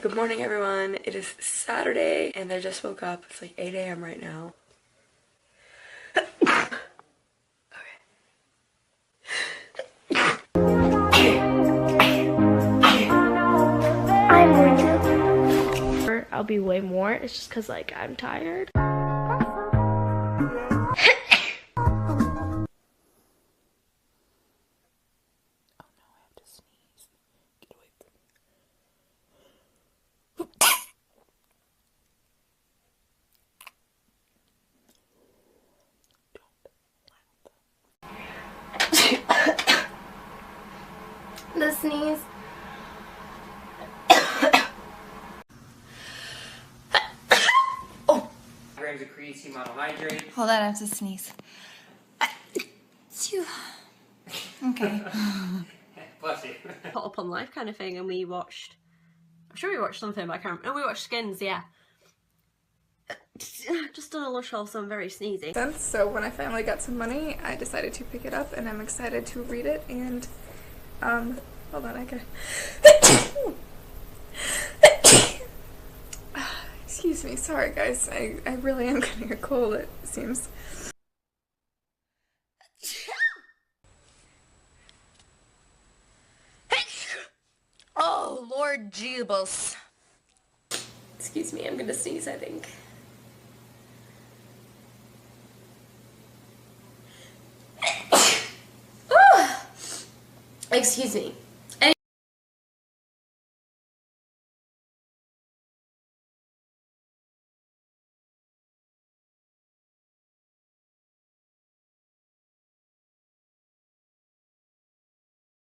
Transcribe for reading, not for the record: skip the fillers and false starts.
Good morning, everyone. It is Saturday and I just woke up. It's like 8 a.m. right now. I'll be way more. It's just because, like, I'm tired. The sneeze. Grams of creatine monohydrate. Hold on, I have to sneeze. Okay. Bless you. Put up on life kind of thing, and we watched. I'm sure we watched something, but I can't remember. No, we watched Skins, yeah. Just done a lush haul, so I'm very sneezy. So when I finally got some money, I decided to pick it up, and I'm excited to read it. And hold on, I gotta. Excuse me, sorry guys. I really am getting a cold, it seems. Oh, Lord Jeebus. Excuse me, I'm gonna sneeze, I think. Excuse me.